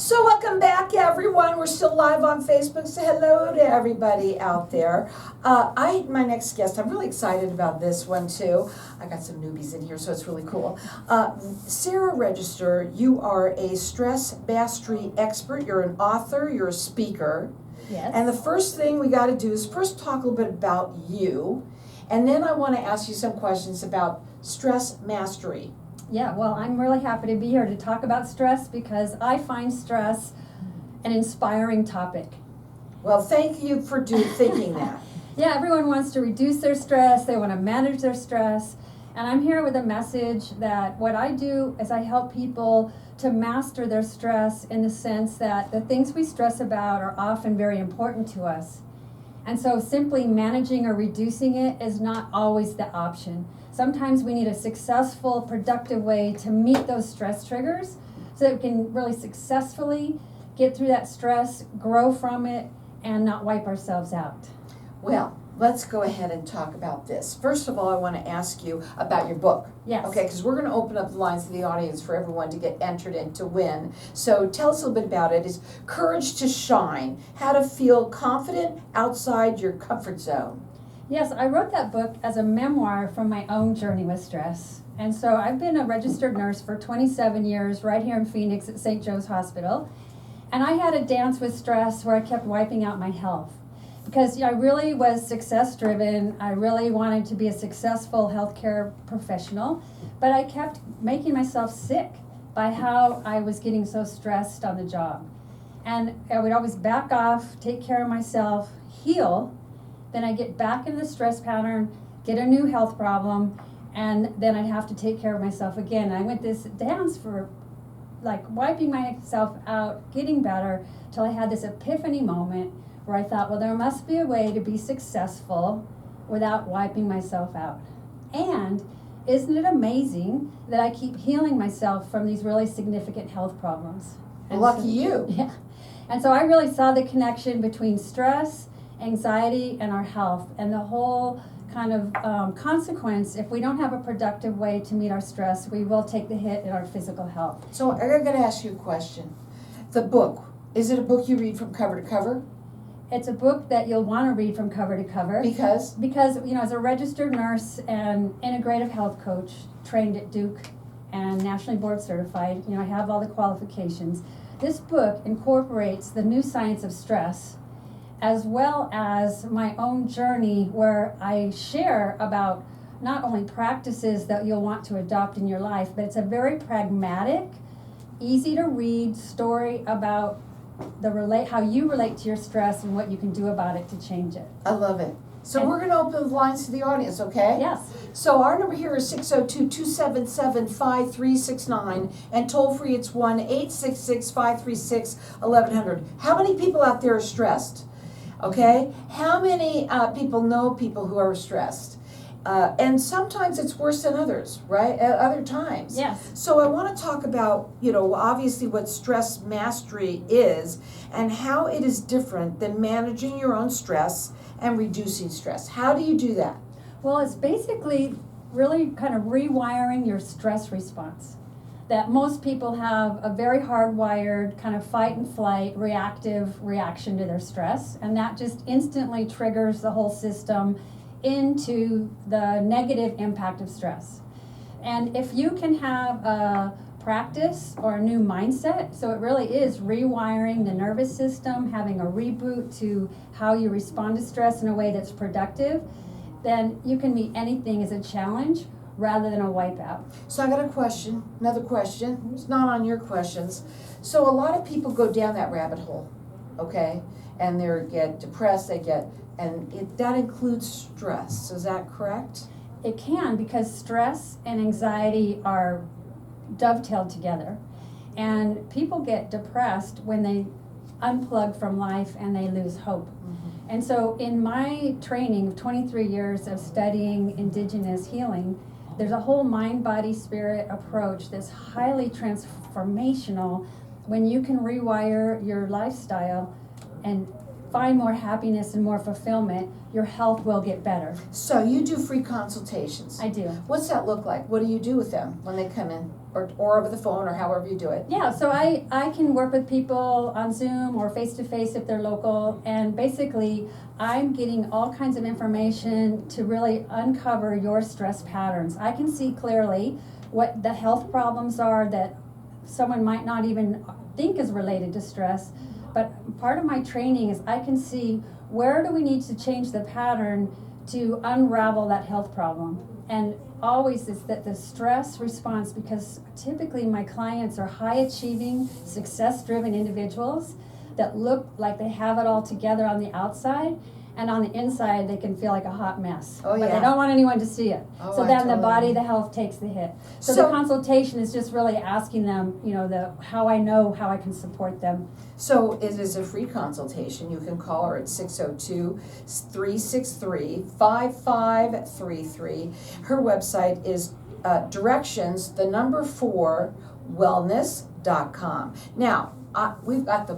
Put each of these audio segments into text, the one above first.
So welcome back, everyone. We're still live on Facebook. Say hello to everybody out there. My next guest, I'm really excited about this one too. I got some newbies in here, so it's really cool. Sarah Register, you are a stress mastery expert. You're an author. You're a speaker. Yes. And the first thing we got to do is first talk a little bit about you, and then I want to ask you some questions about stress mastery. Yeah, well, I'm really happy to be here to talk about stress because I find stress an inspiring topic. Well, thank you for thinking that. Yeah, everyone wants to reduce their stress, they want to manage their stress, and I'm here with a message that what I do is I help people to master their stress in the sense that the things we stress about are often very important to us. And so simply managing or reducing it is not always the option. Sometimes we need a successful, productive way to meet those stress triggers so that we can really successfully get through that stress, grow from it, and not wipe ourselves out. Well, let's go ahead and talk about this. First of all, I want to ask you about your book. Yes. Okay, because we're going to open up the lines to the audience for everyone to get entered in to win. So tell us a little bit about it. It's Courage to Shine, How to Feel Confident Outside Your Comfort Zone. Yes, I wrote that book as a memoir from my own journey with stress. And so I've been a registered nurse for 27 years right here in Phoenix at St. Joe's Hospital. And I had a dance with stress where I kept wiping out my health. Because I really was success driven. I really wanted to be a successful healthcare professional. But I kept making myself sick by how I was getting so stressed on the job. And I would always back off, take care of myself, heal. Then I get back in the stress pattern, get a new health problem, and then I'd have to take care of myself again. I went this dance for like wiping myself out, getting better, till I had this epiphany moment where I thought, well, there must be a way to be successful without wiping myself out. And isn't it amazing that I keep healing myself from these really significant health problems? And Lucky you. Yeah. And so I really saw the connection between stress, anxiety, and our health, and the whole kind of consequence. If we don't have a productive way to meet our stress, we will take the hit in our physical health. So I'm going to ask you a question. The book, is it a book you read from cover to cover? It's a book that you'll want to read from cover to cover. Because? Because, as a registered nurse and integrative health coach, trained at Duke and nationally board certified, I have all the qualifications. This book incorporates the new science of stress as well as my own journey where I share about not only practices that you'll want to adopt in your life, but it's a very pragmatic, easy to read story about how you relate to your stress and what you can do about it to change it. I love it. So we're going to open the lines to the audience, okay? Yes. So our number here is 602-277-5369, and toll free it's 1-866-536-1100. How many people out there are stressed? Okay? How many people know people who are stressed? And sometimes it's worse than others, right? At other times. Yes. So I want to talk about, obviously what stress mastery is and how it is different than managing your own stress and reducing stress. How do you do that? Well, it's basically really kind of rewiring your stress response. That most people have a very hardwired kind of fight and flight reactive reaction to their stress, and that just instantly triggers the whole system into the negative impact of stress. And if you can have a practice or a new mindset, so it really is rewiring the nervous system, having a reboot to how you respond to stress in a way that's productive, then you can meet anything as a challenge rather than a wipeout. So I got another question. It's not on your questions. So a lot of people go down that rabbit hole, okay? And they get depressed, that includes stress. Is that correct? It can, because stress and anxiety are dovetailed together. And people get depressed when they unplug from life and they lose hope. Mm-hmm. And so in my training of 23 years of studying indigenous healing, there's a whole mind, body, spirit approach that's highly transformational when you can rewire your lifestyle and find more happiness and more fulfillment, your health will get better. So you do free consultations. I do. What's that look like? What do you do with them when they come in, or over the phone, or however you do it? Yeah, so I can work with people on Zoom or face-to-face if they're local, and basically I'm getting all kinds of information to really uncover your stress patterns. I can see clearly what the health problems are that someone might not even think is related to stress, but part of my training is I can see where do we need to change the pattern to unravel that health problem. And always is that the stress response, because typically my clients are high achieving, success driven individuals that look like they have it all together on the outside, and on the inside they can feel like a hot mess. Oh, but yeah. they don't want anyone to see it. Oh, So I then the totally body, agree. the health takes the hit. So So- the consultation is just really asking them, you know, how I know how I can support them. So it is a free consultation. You can call her at 602-363-5533. Her website is directions, 4 wellness.com. Now, we've got the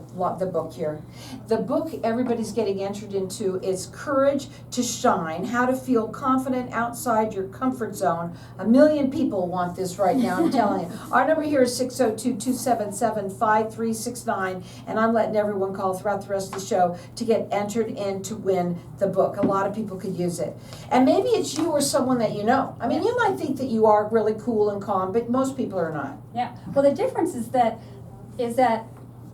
book here. The book everybody's getting entered into is Courage to Shine, How to Feel Confident Outside Your Comfort Zone. 1 million people want this right now, I'm telling you. Our number here is 602-277-5369, and I'm letting everyone call throughout the rest of the show to get entered in to win the book. A lot of people could use it. And maybe it's you or someone that you know. I mean, you might think that you are really cool and calm, but most people are not. Yeah. Well, the difference is that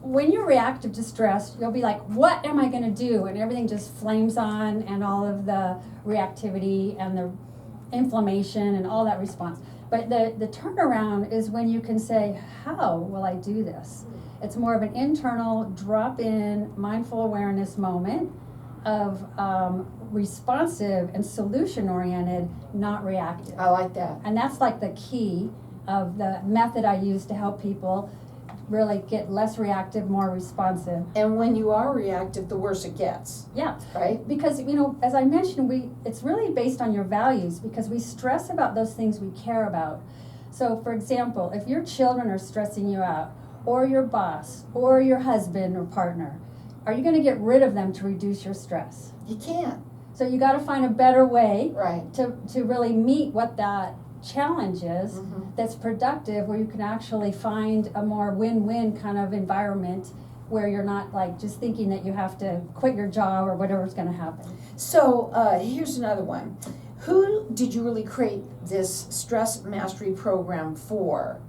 when you're reactive to stress, you'll be like, what am I going to do? And everything just flames on, and all of the reactivity and the inflammation and all that response. But the turnaround is when you can say, how will I do this? It's more of an internal drop-in mindful awareness moment of responsive and solution-oriented, not reactive. I like that. And that's like the key of the method I use to help people really get less reactive, more responsive. And when you are reactive, the worse it gets, Yeah, right? because, you know, as I mentioned, it's really based on your values, because we stress about those things we care about. So, for example, if your children are stressing you out, or your boss, or your husband or partner, are you going to get rid of them to reduce your stress? You can't, So you got to find a better way right? to really meet what that challenge is, Mhm. that's productive, where you can actually find a more win-win kind of environment where you're not like just thinking that you have to quit your job or whatever's going to happen. So here's another one. Who did you really create this stress mastery program for?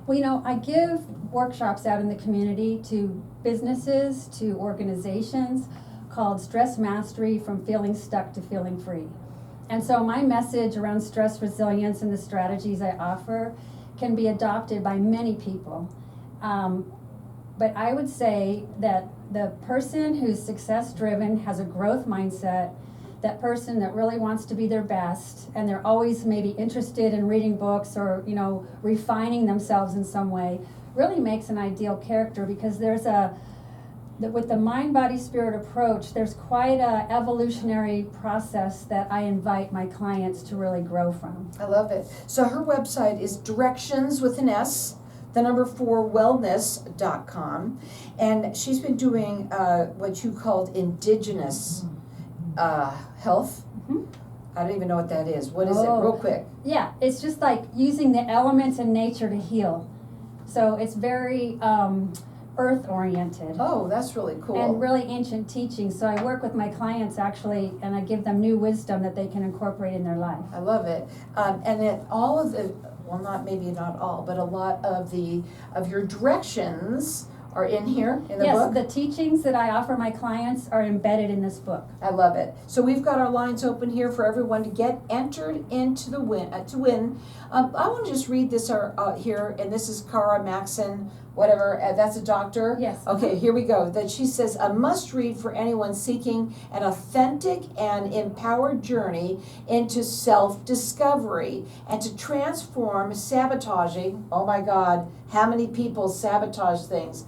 Well, you know, I give workshops out in the community to businesses, to organizations, called Stress Mastery, From Feeling Stuck to Feeling Free. And so my message around stress resilience and the strategies I offer can be adopted by many people. But I would say that the person who's success driven, has a growth mindset, that person that really wants to be their best, and they're always maybe interested in reading books or, you know, refining themselves in some way, really makes an ideal character, because with the mind, body, spirit approach, there's quite a evolutionary process that I invite my clients to really grow from. I love it. So her website is directions with an S, 4 wellness.com, and she's been doing what you called indigenous health. Mhm. I don't even know what that is. What is it? Oh. Real quick. Yeah, it's just like using the elements in nature to heal. So it's very earth-oriented. Oh, that's really cool. And really ancient teachings. So I work with my clients actually, and I give them new wisdom that they can incorporate in their life. I love it. And then all of the, well, maybe not all, but a lot of your directions are in here in the Yes, book. the teachings that I offer my clients are embedded in this book. I love it. So we've got our lines open here for everyone to get entered into the to win. I want to just read this here, and this is Cara Maxon, whatever. That's a doctor. Yes. Okay, here we go. That she says a must read for anyone seeking an authentic and empowered journey into self-discovery and to transform sabotaging. Oh my God, how many people sabotage things?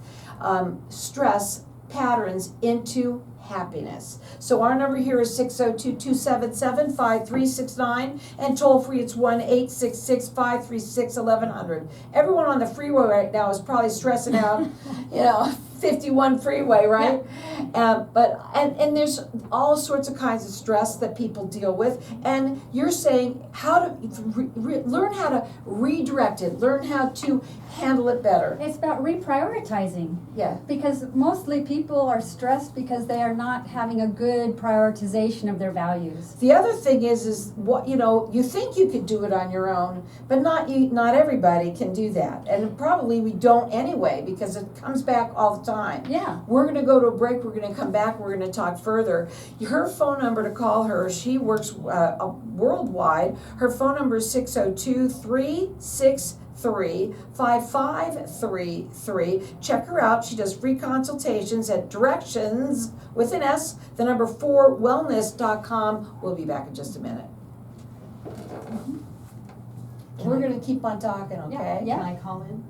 Stress patterns into happiness. So our number here is 602-277-5369, and toll free it's 1-866-536-1100. Everyone on the freeway right now is probably stressing out, 50 51 freeway, right? And there's all sorts of kinds of stress that people deal with, and you're saying how to learn how to redirect it, learn how to handle it better. It's about reprioritizing. Yeah. Because mostly people are stressed because they are not having a good prioritization of their values. The other thing is what you think you could do it on your own, but not everybody can do that, and probably we don't anyway because it comes back all the time. Yeah. We're going to go to a break. We're going to come back. We're going to talk further. Her phone number to call her. She works worldwide. Her phone number is 602-363-5533. Check her out. She does free consultations at directions with an S, the number 4wellness.com. We'll be back in just a minute. We're going to keep on talking, okay? Yeah. Can I call in?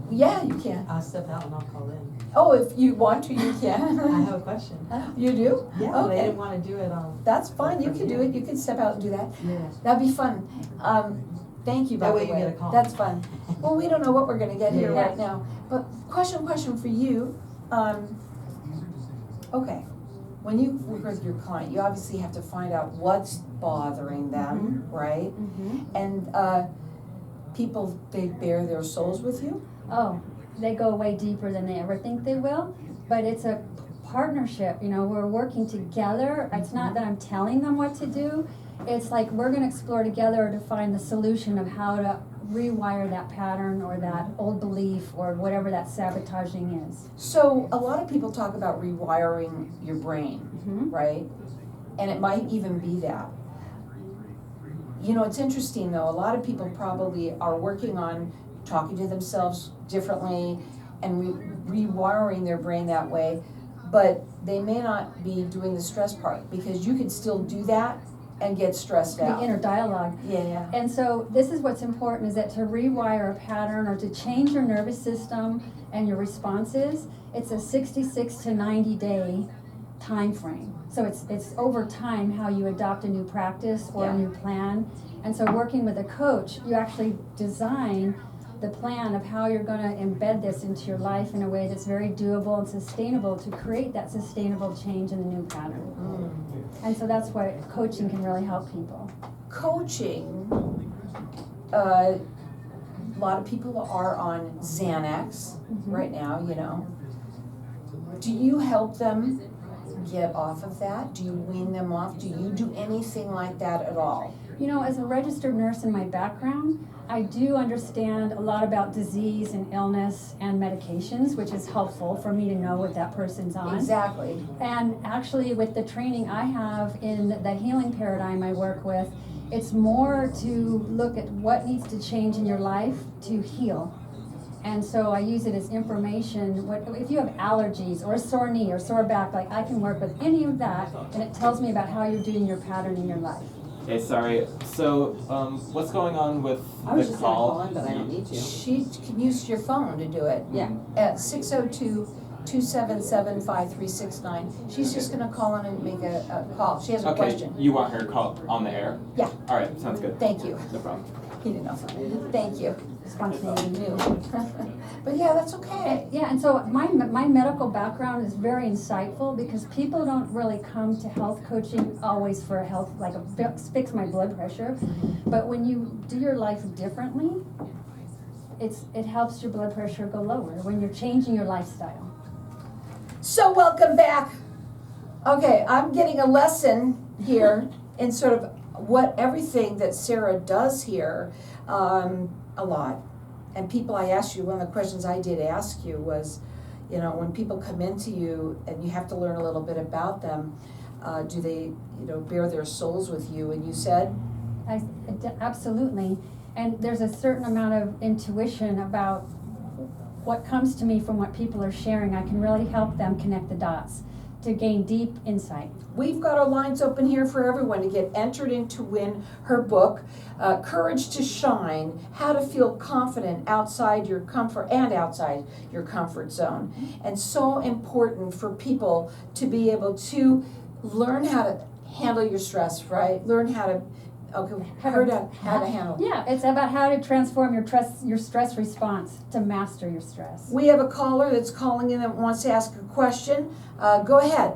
Yeah, you can. I'll step out and I'll call in. Oh, if you want to, you can. I have a question. You do? Yeah, but I Okay. didn't want to do it on. That's fine. You can do it. You can step out and do that. Yeah. That'd be fun. Thank you, by That the way you way. get a call. That's fun. Well, we don't know what we're gonna get here Yeah. right now. But question for you. Okay, when you work with your client, you obviously have to find out what's bothering them, right? Mm-hmm. And people, they bare their souls with you? Oh, they go way deeper than they ever think they will, but it's a partnership, we're working together. It's not that I'm telling them what to do. It's like we're gonna explore together to find the solution of how to rewire that pattern or that old belief or whatever that sabotaging is. So a lot of people talk about rewiring your brain, Mm-hmm. right? And it might even be that. It's interesting though, a lot of people probably are working on talking to themselves differently and rewiring their brain that way, but they may not be doing the stress part because you can still do that and get stressed The out. inner dialogue. Yeah. And so this is what's important, is that to rewire a pattern or to change your nervous system and your responses, it's a 66 to 90 day time frame. So it's over time how you adopt a new practice or Yeah. a new plan. And so working with a coach, you actually design the plan of how you're going to embed this into your life in a way that's very doable and sustainable to create that sustainable change in the new pattern. And so that's why coaching can really help people. Coaching, a lot of people are on Xanax right now, Do you help them get off of that? Do you wean them off? Do you do anything like that at all? As a registered nurse in my background, I do understand a lot about disease and illness and medications, which is helpful for me to know what that person's on. Exactly. And actually, with the training I have in the healing paradigm I work with, it's more to look at what needs to change in your life to heal. And so I use it as information. If you have allergies or a sore knee or sore back, I can work with any of that, and it tells me about how you're doing your pattern in your life. Hey, sorry. So, what's going on with I was the just gonna call? call in, but I don't need to. She can use your phone to do it. Yeah. At 602-277-5369. She's just gonna call in and make a call. She has a Okay, question. you want her called on the air? Yeah. All right, sounds good. Thank you. No problem. He didn't know. Thank you. Spontaneity. Knew. But yeah, that's okay. Yeah, and so my medical background is very insightful because people don't really come to health coaching always for health, fix my blood pressure. But when you do your life differently, it helps your blood pressure go lower when you're changing your lifestyle. So welcome back. Okay, I'm getting a lesson here in sort of everything that Sarah does here, a lot. And people, I asked you, one of the questions I did ask you was, when people come into you and you have to learn a little bit about them, do they, bare their souls with you? And you said? Absolutely. And there's a certain amount of intuition about what comes to me from what people are sharing. I can really help them connect the dots to gain deep insight. We've got our lines open here for everyone to get entered in to win her book, Courage to Shine, How to Feel Confident Outside Your Comfort and Outside Your Comfort Zone. And so important for people to be able to learn how to handle your stress, right? Learn how to Okay, How heard to- how to handle. Yeah, it's about how to transform your stress response to master your stress. We have a caller that's calling in that wants to ask a question. Go ahead.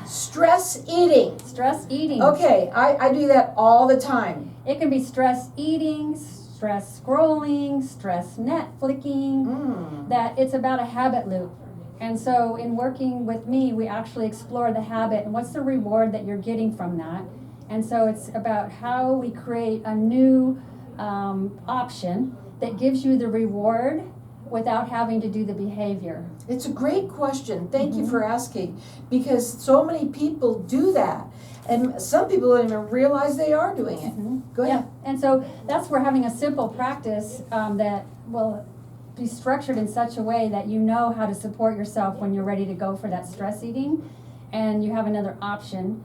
Stress eating. Stress eating. Okay, I do that all the time. It can be stress eating, stress scrolling, stress Netflixing. Mm. That it's about a habit loop. And so in working with me, we actually explore the habit and what's the reward that you're getting from that. And so it's about how we create a new option that gives you the reward without having to do the behavior. It's a great question. Thank you Mhm. for asking, because so many people do that, and some people don't even realize they are doing it. Mhm. Go ahead. Yeah, and so that's where having a simple practice that will be structured in such a way that you know how to support yourself when you're ready to go for that stress eating, and you have another option,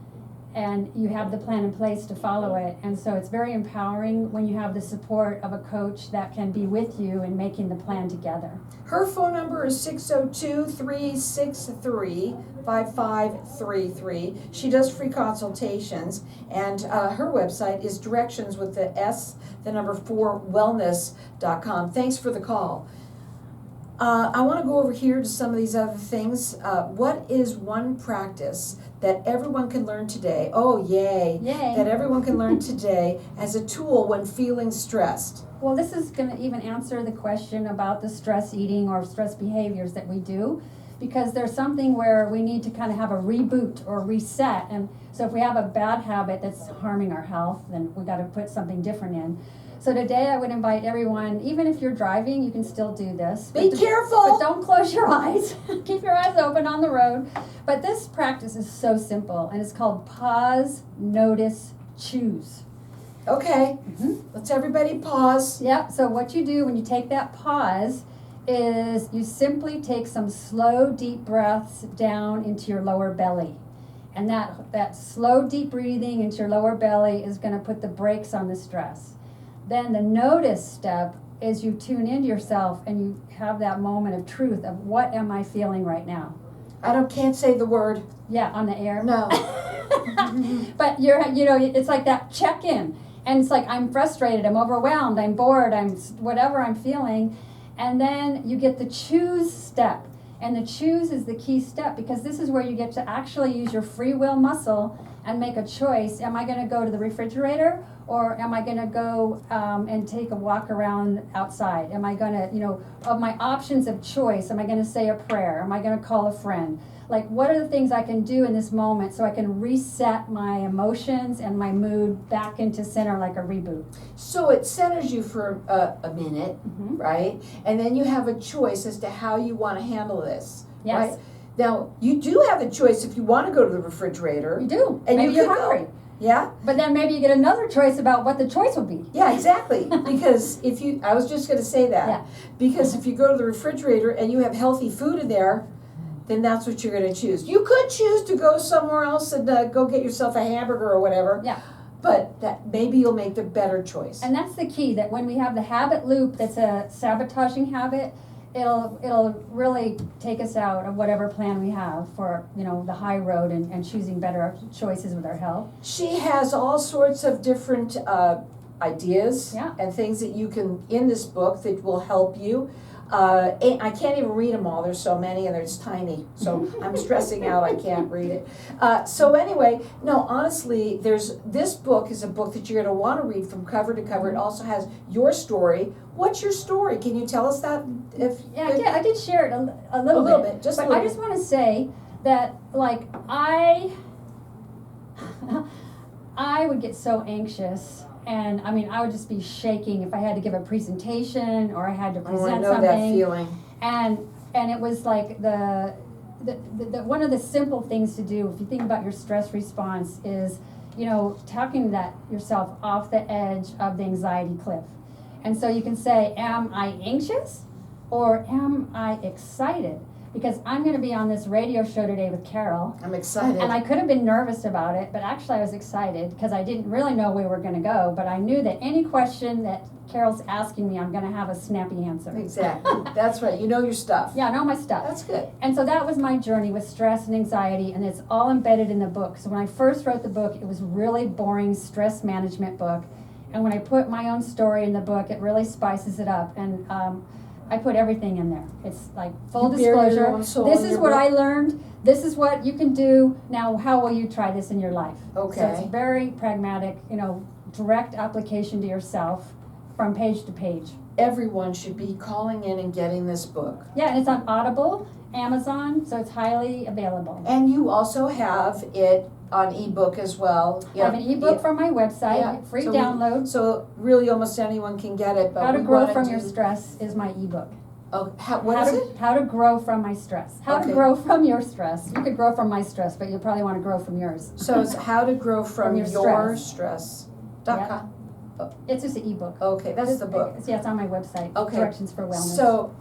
and you have the plan in place to follow it. And so it's very empowering when you have the support of a coach that can be with you in making the plan together. Her phone number is 602-363-5533. She does free consultations, and her website is directions with the S, the number 4, wellness.com. Thanks for the call. I want to go over here to some of these other things. What is one practice that everyone can learn today? Oh, yay. Yay. That everyone can learn today as a tool when feeling stressed. Well, this is going to even answer the question about the stress eating or stress behaviors that we do, because there's something where we need to kind of have a reboot or reset. And so if we have a bad habit that's harming our health, then we got to put something different in. So today I would invite everyone, even if you're driving, you can still do this. Be But careful! don't close your eyes. Keep your eyes open on the road. But this practice is so simple, and it's called pause, notice, choose. Okay, let's everybody pause. Yep, so what you do when you take that pause is you simply take some slow, deep breaths down into your lower belly. And that slow, deep breathing into your lower belly is going to put the brakes on the stress. Then the notice step is you tune into yourself and you have that moment of truth of what am I feeling right now? Can't say the word. Yeah, on the air. No. But it's like that check-in. And it's like, I'm frustrated, I'm overwhelmed, I'm bored, I'm whatever I'm feeling. And then you get the choose step. And the choose is the key step, because this is where you get to actually use your free will muscle and make a choice. Am I going to go to the refrigerator, or am I going to go and take a walk around outside? Am I going to, of my options of choice, am I going to say a prayer? Am I going to call a friend? Like, what are the things I can do in this moment so I can reset my emotions and my mood back into center like a reboot? So it centers you for a minute, Mhm. right? And then you have a choice as to how you want to handle this, Yes. right? Now, you do have the choice if you want to go to the refrigerator. You do. And maybe you you're could go. hungry. Yeah? But then maybe you get another choice about what the choice will be. Yeah, exactly. Because I was just going to say that. Yeah. Because if you go to the refrigerator and you have healthy food in there, then that's what you're going to choose. You could choose to go somewhere else and go get yourself a hamburger or whatever. Yeah. But that maybe you'll make the better choice. And that's the key, that when we have the habit loop that's a sabotaging habit, it'll really take us out of whatever plan we have for, the high road and choosing better choices with our health. She has all sorts of different ideas Yeah. and things that you can, in this book, that will help you. And I can't even read them all. There's so many and it's tiny. So I'm stressing out. I can't read it. So anyway, no, honestly, this book is a book that you're going to want to read from cover to cover. It also has your story. What's your story? Can you tell us that? I did share it a little bit. Just a But little I just want to say that, like, I would get so anxious, and I would just be shaking if I had to give a presentation or I had to I present want to know something. that feeling. And it was like the one of the simple things to do if you think about your stress response is, talking that yourself off the edge of the anxiety cliff. And so you can say, am I anxious or am I excited? because I'm going to be on this radio show today with Carol. I'm excited. And I could have been nervous about it, but actually I was excited because I didn't really know we were going to go, but I knew that any question that Carol's asking me, I'm going to have a snappy answer. Exactly. That's right. You know your stuff. Yeah, I know my stuff. That's good. And so that was my journey with stress and anxiety, and it's all embedded in the book. So when I first wrote the book, it was really boring stress management book. And when I put my own story in the book, it really spices it up. And I put everything in there. It's like full You bare your disclosure. own soul This in is your what book? I learned. This is what you can do. Now, how will you try this in your life? So Okay. it's very pragmatic, direct application to yourself from page to page. Everyone should be calling in and getting this book. Yeah, and it's on Audible, Amazon, so it's highly available. And you also have it on ebook as well. I have an ebook from my website, Yeah. free So we- download. So really almost anyone can get it, but How to we Grow wanna from do- Your Stress is my ebook. Oh, what is it? How to grow from my stress. How Okay. to grow from your stress. You could grow from my stress, but you'll probably want to grow from yours. So it's how to grow from your your stress. stress.com. It's just an ebook. Okay, that's the book. Yeah, it's on my website. Okay. Directions for Wellness. So,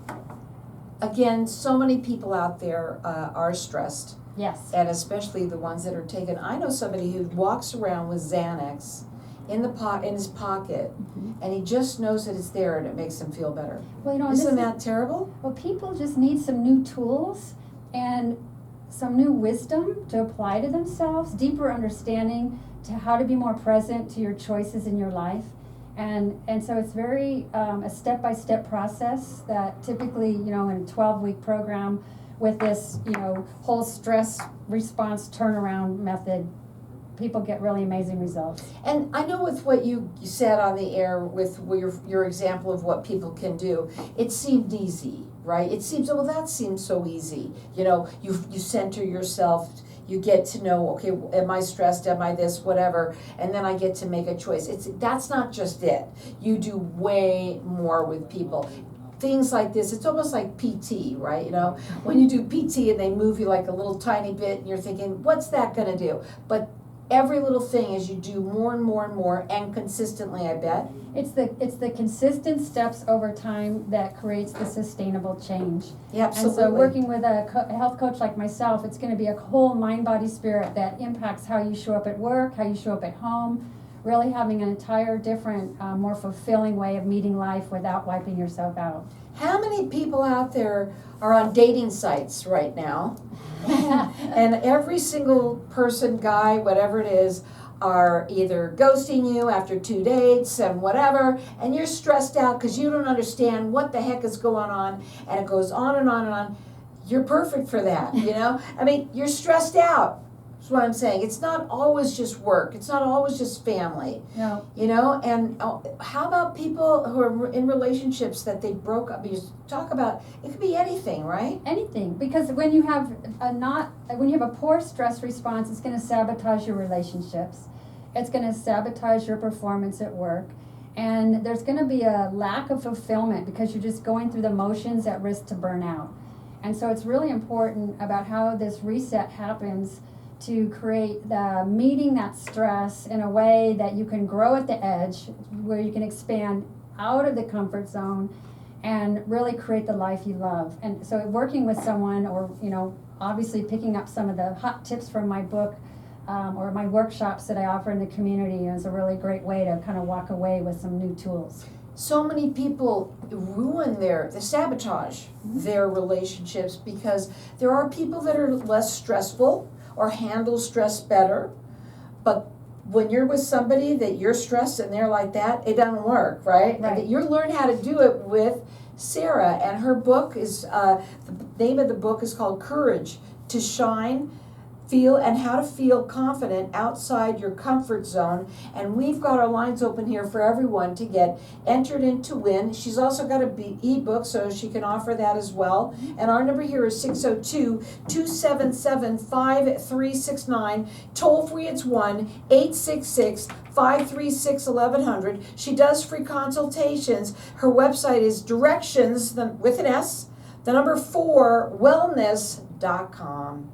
again, so many people out there are stressed, yes. and especially the ones that are taken. I know somebody who walks around with Xanax in his pocket, Mhm. and he just knows that it's there, and it makes him feel better. Well, Isn't that terrible? Well, people just need some new tools and some new wisdom to apply to themselves, deeper understanding to how to be more present to your choices in your life. And so it's very a step-by-step process that typically, in a 12-week program with this, whole stress response turnaround method, people get really amazing results. And I know with what you said on the air with your example of what people can do, it seemed easy, right? It seems, well, that seems so easy. You center yourself, you get to know, okay, am I stressed, am I this, whatever, and then I get to make a choice. That's not just it. You do way more with people. Things like this, it's almost like PT, right? When you do PT and they move you like a little tiny bit and you're thinking, what's that gonna do? But every little thing as you do more and more and more and consistently, I bet. It's the consistent steps over time that creates the sustainable change. Yeah, absolutely. And so working with a health coach like myself, it's going to be a whole mind, body, spirit that impacts how you show up at work, how you show up at home, really having an entire different, more fulfilling way of meeting life without wiping yourself out. How many people out there are on dating sites right now? And every single person, guy, whatever it is, are either ghosting you after 2 dates and whatever, and you're stressed out because you don't understand what the heck is going on, and it goes on and on and on. You're perfect for that, I mean, you're stressed out. That's what I'm saying. It's not always just work. It's not always just family. No. And how about people who are in relationships that they broke up? You talk about, it could be anything, right? Anything, because when you have a poor stress response, it's going to sabotage your relationships. It's going to sabotage your performance at work, and there's going to be a lack of fulfillment because you're just going through the motions at risk to burn out. And so it's really important about how this reset happens to create meeting that stress in a way that you can grow at the edge, where you can expand out of the comfort zone and really create the life you love. And so working with someone, or obviously picking up some of the hot tips from my book or my workshops that I offer in the community is a really great way to kind of walk away with some new tools. So many people ruin they sabotage their relationships because there are people that are less stressful or handle stress better, but when you're with somebody that you're stressed and they're like that, it doesn't work, right? Right. You learn how to do it with Sarah, and her book is, the name of the book is called Courage to Shine, Feel, and How to Feel Confident Outside Your Comfort Zone. And we've got our lines open here for everyone to get entered in to win. She's also got an ebook, so she can offer that as well. And our number here is 602-277-5369. Toll free, it's 1-866-536-1100. She does free consultations. Her website is directions, with an S, the number 4, wellness.com.